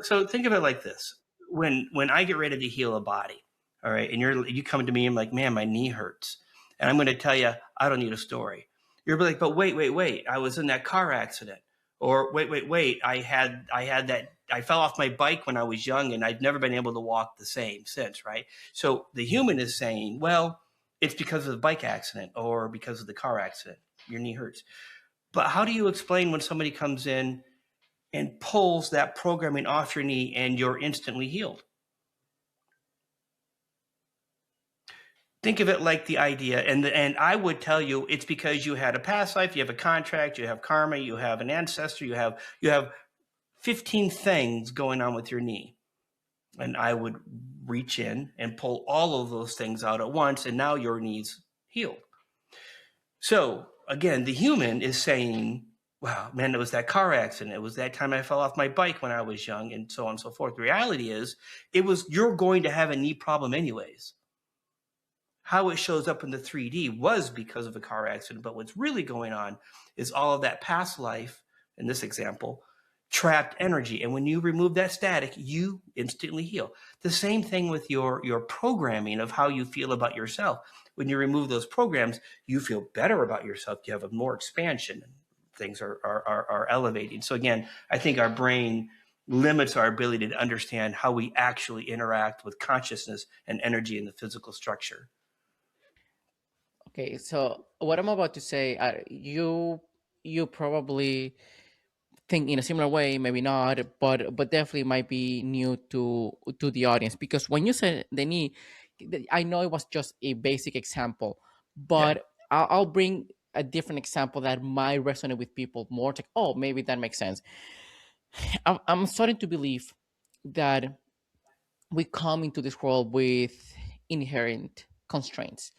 So think of it like this: when I get ready to heal a body, all right, and you come to me and like, man, my knee hurts, and I'm going to tell you, I don't need a story. You're like, but wait, I was in that car accident, or wait, I had that, I fell off my bike when I was young, and I've never been able to walk the same since, right? So the human is saying, well, it's because of the bike accident or because of the car accident. Your knee hurts. But how do you explain when somebody comes in and pulls that programming off your knee and you're instantly healed? Think of it like the idea, and I would tell you it's because you had a past life, you have a contract, you have karma, you have an ancestor, you have 15 things going on with your knee. And I would reach in and pull all of those things out at once, and now your knee's healed. So again, the human is saying, wow, man, it was that car accident. It was that time I fell off my bike when I was young, and so on and so forth. The reality is, you're going to have a knee problem anyways. How it shows up in the 3D was because of a car accident, but what's really going on is all of that past life, in this example, trapped energy. And when you remove that static, you instantly heal. The same thing with your programming of how you feel about yourself. When you remove those programs, you feel better about yourself. You have a more expansion. Things are elevating. So again, I think our brain limits our ability to understand how we actually interact with consciousness and energy in the physical structure. Okay, so what I'm about to say, you probably think in a similar way, maybe not, but definitely might be new to the audience, because when you said the knee, I know it was just a basic example, Yeah. but I'll bring a different example that might resonate with people more. Like, oh, maybe that makes sense. I'm starting to believe that we come into this world with inherent constraints,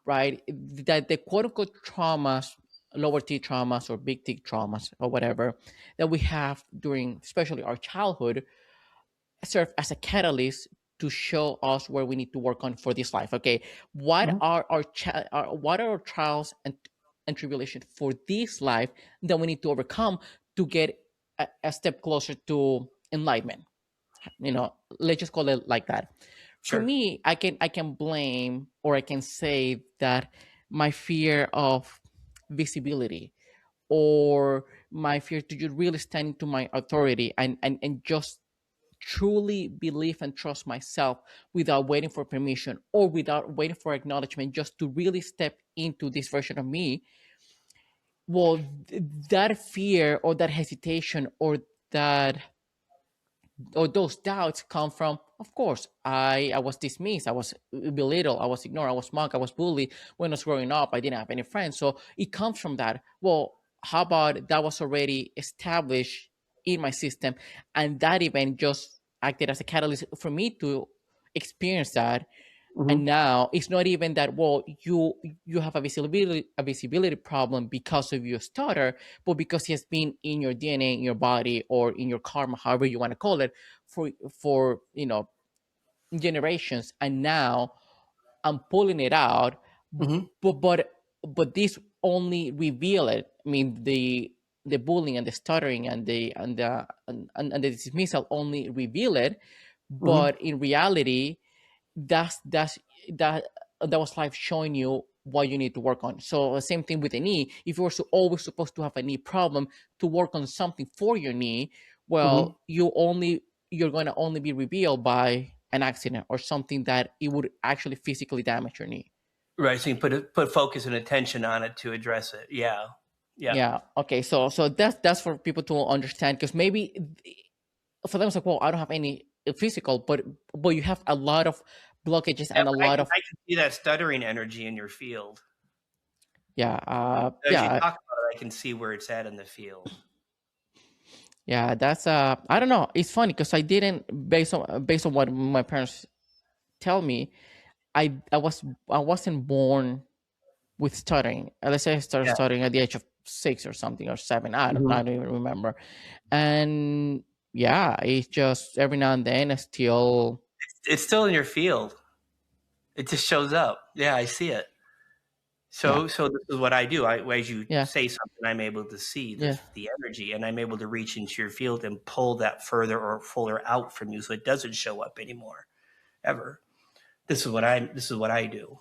right? That the quote unquote traumas, lower T traumas or big T traumas or whatever that we have during, especially our childhood, serve as a catalyst to show us where we need to work on for this life. Okay, what Mhm. are what are our trials and tribulations for this life that we need to overcome to get a step closer to enlightenment? Let's just call it like that. For Sure. me, I can blame, or I can say that my fear of visibility, or my fear to just really stand into my authority and just truly believe and trust myself without waiting for permission or without waiting for acknowledgement, just to really step into this version of me. Well, that fear or that hesitation that or those doubts come from, of course, I was dismissed, I was belittled, I was ignored, I was mocked, I was bullied when I was growing up, I didn't have any friends. So it comes from that. Well, how about that was already established in my system, and that event just acted as a catalyst for me to experience that. And Hmm. now it's not even that, well, you have a visibility problem because of your stutter, but because it has been in your DNA, in your body, or in your karma, however you want to call it, for generations. And now I'm pulling it out, Hmm. but this only reveal it. I mean, the bullying and the stuttering and the dismissal only reveal it, Hmm. but in reality, that's that that was life showing you what you need to work on. So the same thing with the knee. If you were always supposed to have a knee problem to work on something for your knee, Hmm. well, you're going to only be revealed by an accident or something that it would actually physically damage your knee. Right. So you put focus and attention on it to address it. Yeah. Yeah. Yeah. Okay. So that's for people to understand, because maybe for them it's like, well, I don't have any physical, but you have a lot of blockages Yeah, and a but I lot can of, I can see that stuttering energy in your field. yeah, As you yeah. talk about it, I can see where it's at in the field. Yeah, that's I don't know. It's funny because I didn't, based on what my parents tell me, I wasn't born with stuttering. Let's say I started Yeah. stuttering at the age of 6 or something, or 7. I Hmm. don't even remember. And yeah, it's just every now and then I still, It's still in your field. It just shows up. Yeah, I see it. yeah, So this is what I do. As you yeah, say something, I'm able to see yeah, the energy, and I'm able to reach into your field and pull that further or fuller out from you, so it doesn't show up anymore ever. This is what I do.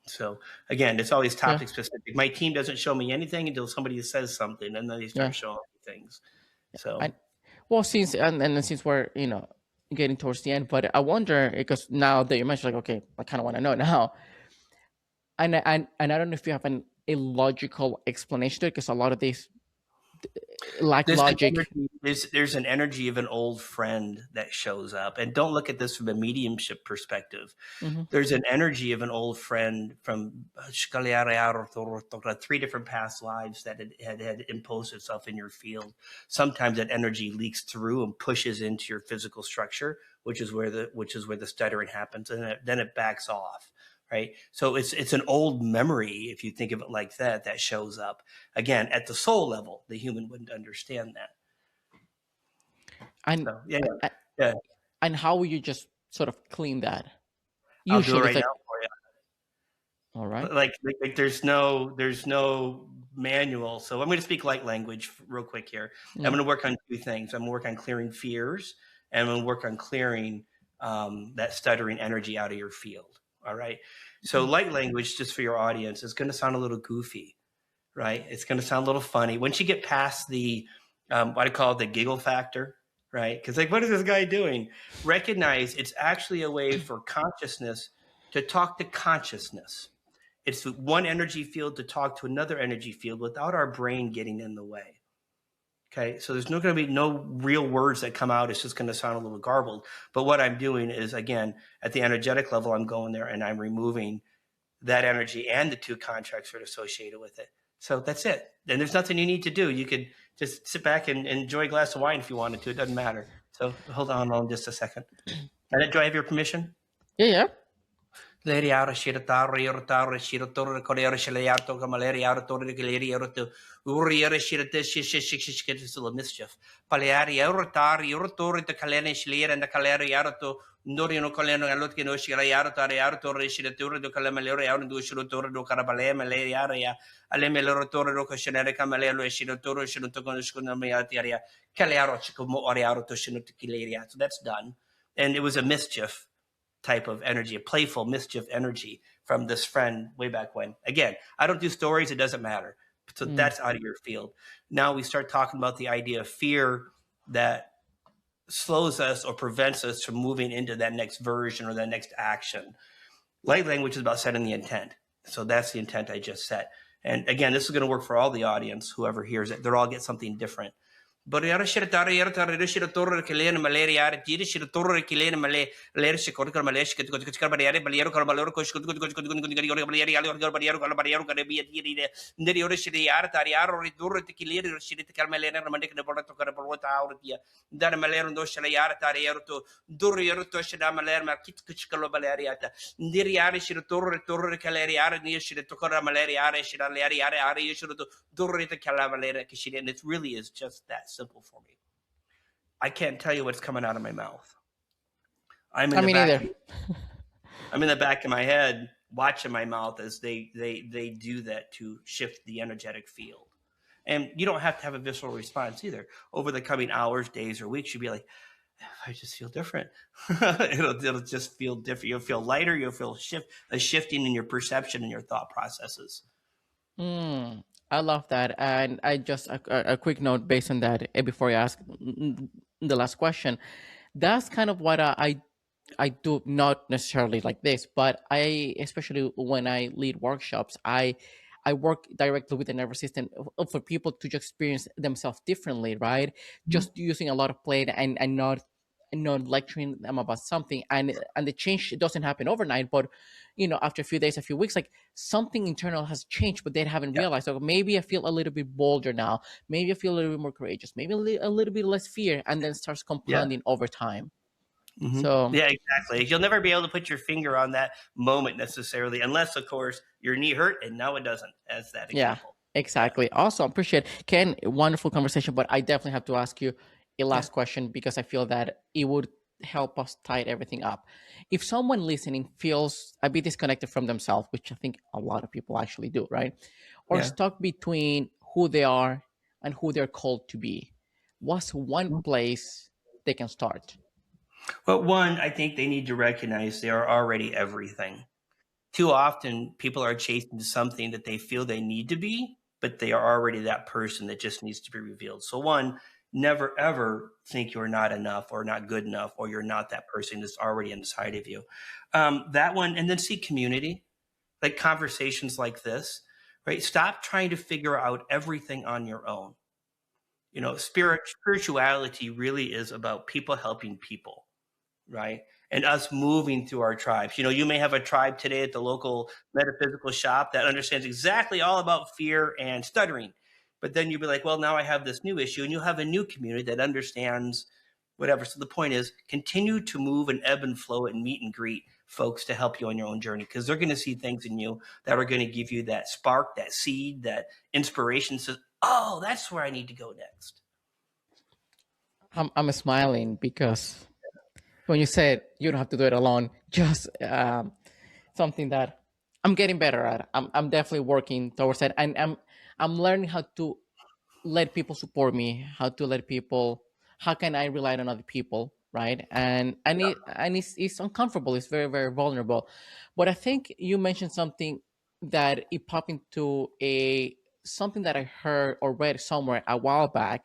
So again, it's always yeah, topic specific. My team doesn't show me anything until somebody says something, and then they yeah. start showing me things. I So Well, and since we're getting towards the end, but I wonder, because now that you mentioned, like, okay, I kind of want to know now. And I don't know if you have an illogical explanation to it, because a lot of these lack There's an logic. energy. There's an energy of an old friend that shows up, and don't look at this from a mediumship perspective. Hmm. There's an energy of an old friend from three different past lives that had imposed itself in your field. Sometimes that energy leaks through and pushes into your physical structure, which is where the stuttering happens, and then it backs off. Right. So it's an old memory, if you think of it like that, that shows up. Again, at the soul level, the human wouldn't understand that. And So yeah, uh, yeah. and how will you just sort of clean that? I'll do it Usually, it's right now like, for you. all right. Like there's no manual. So I'm going to speak light language real quick here. I'm Mm, going to work on two things. I'm going to work on clearing fears, and I'm going to work on clearing that stuttering energy out of your field. All right. So mm, light language, just for your audience, is going to sound a little goofy, right? It's going to sound a little funny once you get past the what I call it, the giggle factor, right? Because like, what is this guy doing? Recognize it's actually a way for consciousness to talk to consciousness. It's one energy field to talk to another energy field without our brain getting in the way. Okay, so there's not going to be no real words that come out. It's just going to sound a little garbled. But what I'm doing is, again, at the energetic level, I'm going there and I'm removing that energy and the two contracts that are associated with it. So that's it. And there's nothing you need to do. You could just sit back and enjoy a glass of wine if you wanted to. It doesn't matter. So hold on just a second. Do I have your permission? yeah, yeah. Leri ara shira taro yoro taro shira toro korero shila yarto kamaleri ara toro kileri yoro to uri yoro shira te shish is a little mischief. Paleari yoro tar yoro toro to kalene shila and the kaleri yaro to nori no kaleno alot kino shira yaro tar yaro toro shira toro do kalamelero yaro do shiro toro do karabale maleri yara ya ale meloro toro do kashenere kamalero shira toro shira to kono shkuna me atiaria kalearo chikomo ariaro to shino to kileri. So that's done. And it was a mischief type of energy, a playful mischief energy from this friend way back when. Again, I don't do stories, it doesn't matter. So Mm, that's out of your field. Now we start talking about the idea of fear that slows us or prevents us from moving into that next version or that next action. Light language is about setting the intent. So that's the intent I just set. And again, this is going to work for all the audience, whoever hears it. They'll all get something different. Bariara shiratara yaratara rishira torre kilena malaria tiri shira torre kilena male lair shikor malesh kit bariare baliero karmalor kosh kut bariare bariero bariero kare tiri nderi ore shiri yar tari yar ore torre kilena shiri kalmalena ramande kne borato kare borota aurtia dar malero ndo shila yar tari yaruto dur yaruto shida maler ma kit kuchkalo balariata nderi yar shira torre kaleri yar ni shira tokora malaria yar shira yar yar shira and it really is just that simple for me. I can't tell you what's coming out of my mouth. I'm in I the mean, back. either. I'm in the back of my head watching my mouth as they do that to shift the energetic field. And you don't have to have a visceral response either. Over the coming hours, days, or weeks, you'll be like, I just feel different. it'll just feel different. You'll feel lighter. You'll feel a shifting in your perception and your thought processes. Mm, I love that. And I just a quick note based on that, before I ask the last question. That's kind of what I do, not necessarily like this, but I, especially when I lead workshops, I work directly with the nervous system, for people to just experience themselves differently, right? Mhm. Just using a lot of play, and not lecturing them about something, and the change doesn't happen overnight, but after a few days, a few weeks, like something internal has changed, but they haven't Yeah. realized. So maybe I feel a little bit bolder now, maybe I feel a little bit more courageous, maybe a little bit less fear, and then starts Yeah. compounding over time. Mhm. So Yeah, exactly. You'll never be able to put your finger on that moment necessarily, unless, of course, your knee hurt, and now it doesn't, as that yeah, example. Yeah, exactly. Awesome. Appreciate it. Ken, wonderful conversation, but I definitely have to ask you a yeah, last question, because I feel that it would help us tie everything up. If someone listening feels a bit disconnected from themselves, which I think a lot of people actually do, right? Or yeah. stuck between who they are and who they're called to be, what's one place they can start? But one, I think they need to recognize they are already everything. Too often, people are chasing something that they feel they need to be, but they are already that person that just needs to be revealed. So, one, never ever think you're not enough or not good enough or you're not that person that's already inside of you. That one, and then seek community. like conversations like this, right? Stop trying to figure out everything on your own. Spirituality really is about people helping people, right? And us moving through our tribes. You may have a tribe today at the local metaphysical shop that understands exactly all about fear and stuttering. But then you'll be like, well, now I have this new issue, and you'll have a new community that understands whatever. So the point is, continue to move and ebb and flow and meet and greet folks to help you on your own journey, because they're going to see things in you that are going to give you that spark, that seed, that inspiration. Says, oh, that's where I need to go next. I'm smiling because when you said you don't have to do it alone, just something that I'm getting better at. I'm definitely working towards it, and I'm learning how to let people support me, how to let people, how can I rely on other people, right? And it's uncomfortable. It's very very vulnerable. But I think you mentioned something that it popped into a something that I heard or read somewhere a while back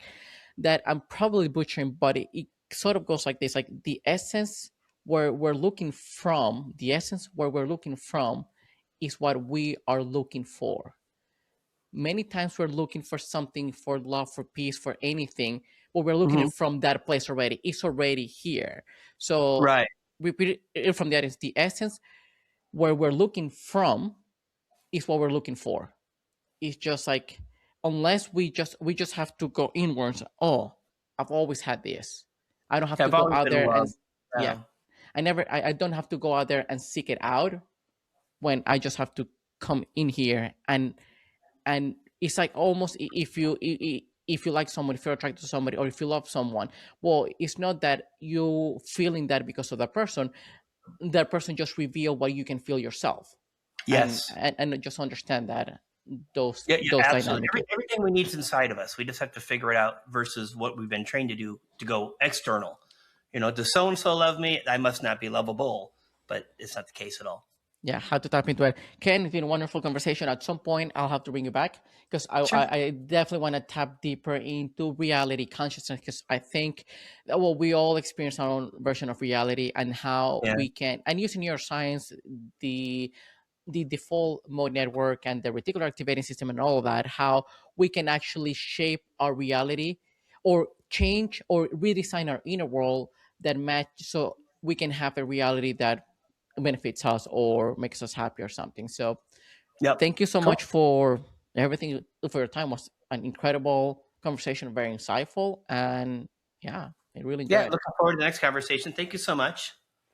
that I'm probably butchering, but it sort of goes like this: like the essence where we're looking from is what we are looking for. Many times we're looking for something, for love, for peace, for anything, but we're looking Mhm. at from that place already. It's already here. So Right. repeat it from that is the essence where we're looking from is what we're looking for. It's just like unless we just have to go inwards. Oh, I've always had this. I don't have Yeah, to I've go always out been there and loved. yeah. Yeah. I don't have to go out there and seek it out when I just have to come in here and it's like almost if you like someone, if you're attracted to somebody, or if you love someone, well, it's not that you feeling that because of that person just reveal what you can feel yourself, and Yes. and just understand that those Yeah, yeah, those absolutely. dynamic. Everything we need is inside of us. We just have to figure it out versus what we've been trained to do to go external. Does so and so love me? I must not be lovable, but it's not the case at all. Yeah, how to tap into it. Ken, it's been a wonderful conversation. At some point, I'll have to bring you back because I, Sure. I, I definitely want to tap deeper into reality consciousness because I think that, well, we all experience our own version of reality and how Yeah. we can, and using neuroscience, the the default mode network and the reticular activating system and all of that, how we can actually shape our reality or change or redesign our inner world that match so we can have a reality that benefits us or makes us happy or something. So Yep. thank you so Cool. much for everything. For your time was an incredible conversation, very insightful, and yeah, I really Yeah. enjoyed it. Looking forward to the next conversation. Thank you so much.